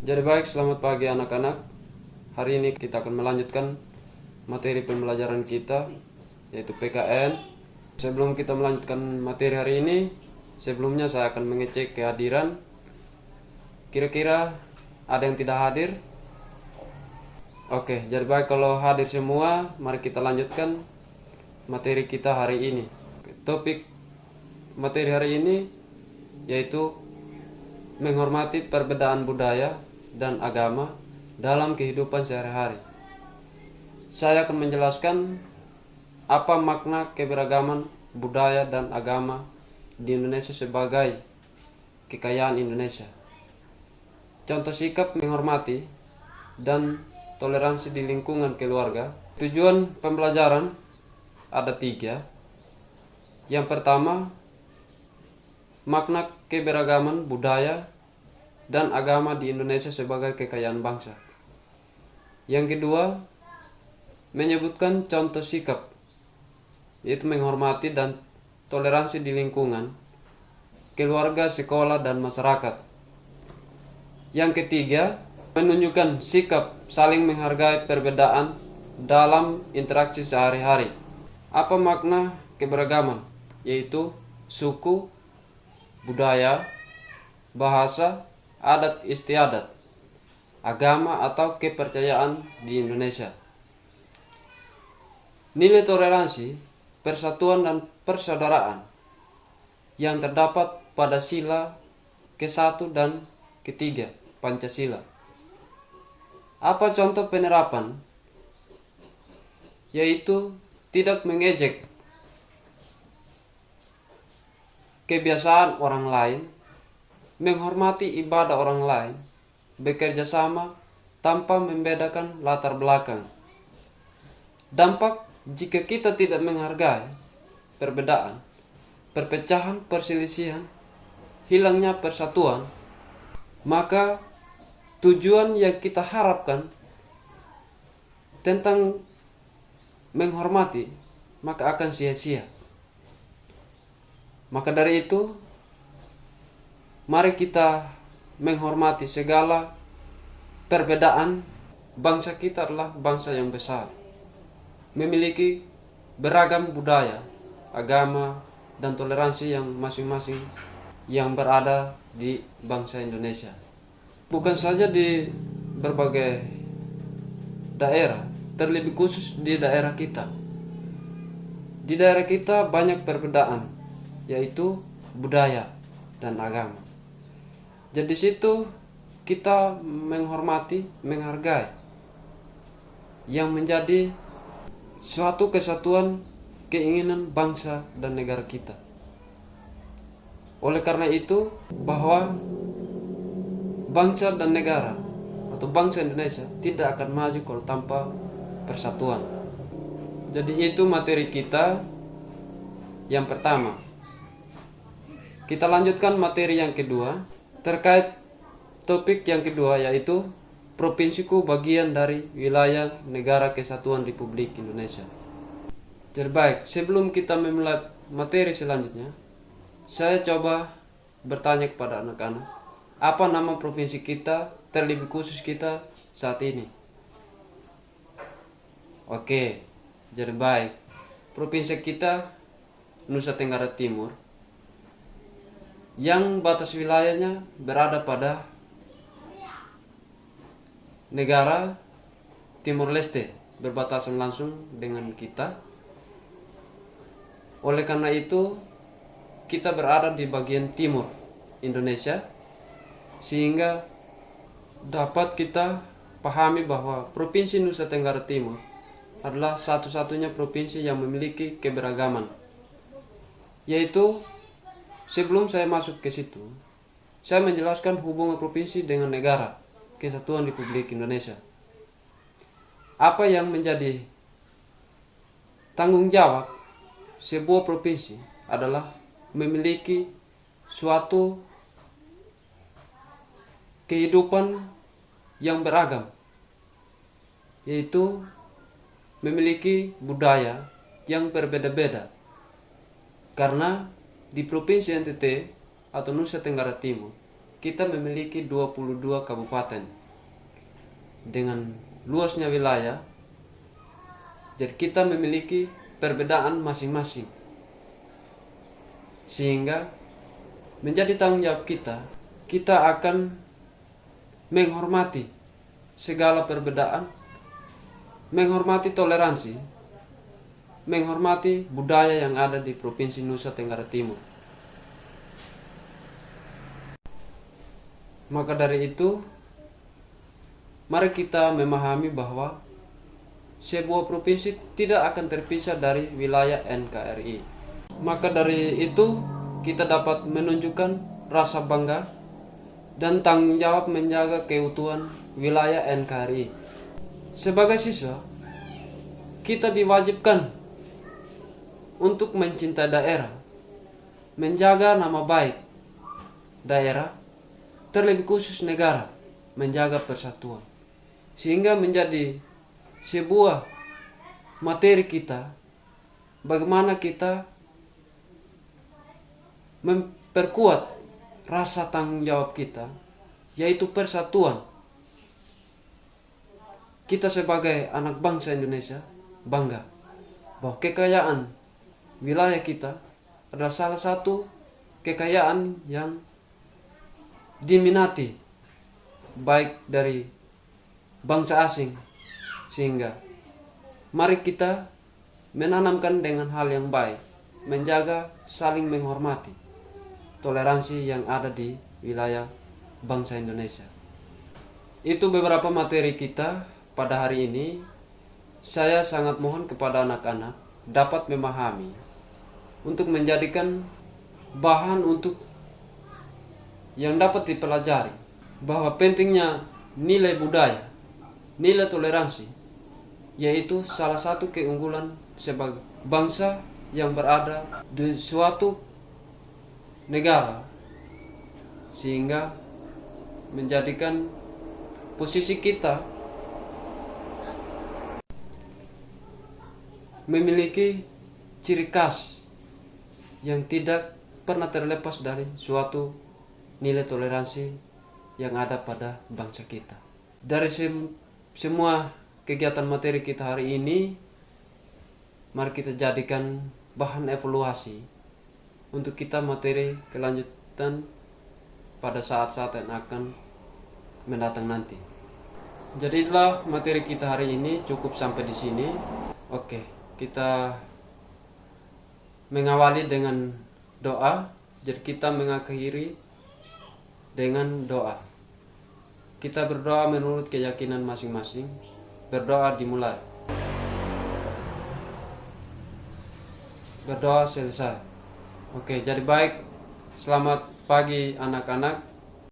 Jadi baik, selamat pagi anak-anak. Hari ini kita akan melanjutkan materi pembelajaran kita, yaitu PKN. Sebelum kita melanjutkan materi hari ini, sebelumnya saya akan mengecek kehadiran. Kira-kira ada yang tidak hadir? Oke, jadi baik, kalau hadir semua, mari kita lanjutkan materi kita hari ini. Topik materi hari ini yaitu menghormati perbedaan budaya dan agama dalam kehidupan sehari-hari. Saya akan menjelaskan apa makna keberagaman budaya dan agama di Indonesia sebagai kekayaan Indonesia. Contoh sikap menghormati dan toleransi di lingkungan keluarga. Tujuan pembelajaran ada 3. Yang pertama, makna keberagaman budaya dan agama di Indonesia sebagai kekayaan bangsa. Yang kedua, menyebutkan contoh sikap, yaitu menghormati dan toleransi di lingkungan, keluarga, sekolah, dan masyarakat. Yang ketiga, menunjukkan sikap saling menghargai perbedaan dalam interaksi sehari-hari. Apa makna keberagaman? Yaitu suku, budaya, bahasa, adat istiadat, agama atau kepercayaan di Indonesia. Nilai toleransi, persatuan dan persaudaraan yang terdapat pada sila ke-1 dan ke-3 Pancasila. Apa contoh penerapan? Yaitu tidak mengejek kebiasaan orang lain, menghormati ibadah orang lain, bekerja sama tanpa membedakan latar belakang. Dampak jika kita tidak menghargai perbedaan, perpecahan, perselisihan, hilangnya persatuan, maka tujuan yang kita harapkan tentang menghormati maka akan sia-sia. Maka dari itu, mari kita menghormati segala perbedaan. Bangsa kita adalah bangsa yang besar, memiliki beragam budaya, agama, dan toleransi yang masing-masing yang berada di bangsa Indonesia. Bukan saja di berbagai daerah, terlebih khusus di daerah kita. Di daerah kita banyak perbedaan, yaitu budaya dan agama. Jadi situ kita menghormati, menghargai yang menjadi suatu kesatuan keinginan bangsa dan negara kita. Oleh karena itu, bahwa bangsa dan negara atau bangsa Indonesia tidak akan maju kalau tanpa persatuan. Jadi itu materi kita yang pertama. Kita lanjutkan materi yang kedua terkait topik yang kedua, yaitu provinsiku bagian dari wilayah Negara Kesatuan Republik Indonesia. Terbaik, sebelum kita memulai materi selanjutnya, saya coba bertanya kepada anak-anak, apa nama provinsi kita, terlebih khusus kita saat ini? Oke, jadi baik. Provinsi kita Nusa Tenggara Timur, yang batas wilayahnya berada pada negara Timor Leste, berbatasan langsung dengan kita. Oleh karena itu, kita berada di bagian timur Indonesia, sehingga dapat kita pahami bahwa Provinsi Nusa Tenggara Timur adalah satu-satunya provinsi yang memiliki keberagaman. Yaitu, sebelum saya masuk ke situ, saya menjelaskan hubungan provinsi dengan negara Kesatuan Republik Indonesia. Apa yang menjadi tanggung jawab sebuah provinsi adalah memiliki suatu kehidupan yang beragam, yaitu memiliki budaya yang berbeda-beda. Karena di Provinsi NTT atau Nusa Tenggara Timur kita memiliki 22 kabupaten dengan luasnya wilayah. Jadi kita memiliki perbedaan masing-masing, sehingga menjadi tanggung jawab kita akan menghormati segala perbedaan, menghormati toleransi, menghormati budaya yang ada di Provinsi Nusa Tenggara Timur. Maka dari itu, mari kita memahami bahwa sebuah provinsi tidak akan terpisah dari wilayah NKRI. Maka dari itu, kita dapat menunjukkan rasa bangga dan tanggung jawab menjaga keutuhan wilayah NKRI. Sebagai siswa, kita diwajibkan untuk mencintai daerah, menjaga nama baik daerah, terlebih khusus negara, menjaga persatuan, sehingga menjadi sebuah materi kita bagaimana kita memperkuat rasa tanggung jawab kita, yaitu persatuan. Kita sebagai anak bangsa Indonesia bangga bahwa kekayaan wilayah kita adalah salah satu kekayaan yang diminati baik dari bangsa asing, sehingga mari kita menanamkan dengan hal yang baik, menjaga saling menghormati, toleransi yang ada di wilayah bangsa Indonesia. Itu beberapa materi kita pada hari ini. Saya sangat mohon kepada anak-anak dapat memahami untuk menjadikan bahan untuk yang dapat dipelajari, bahwa pentingnya nilai budaya, nilai toleransi, yaitu salah satu keunggulan sebagai bangsa yang berada di suatu negara, sehingga menjadikan posisi kita memiliki ciri khas yang tidak pernah terlepas dari suatu nilai toleransi yang ada pada bangsa kita. Dari semua kegiatan materi kita hari ini, mari kita jadikan bahan evaluasi untuk kita materi kelanjutan pada saat-saat yang akan mendatang nanti. Jadi itulah materi kita hari ini, cukup sampai di sini. Oke, kita mengawali dengan doa. Jadi kita mengakhiri dengan doa. Kita berdoa menurut keyakinan masing-masing. Berdoa dimulai. Berdoa selesai. Oke, jadi baik. Selamat pagi anak-anak.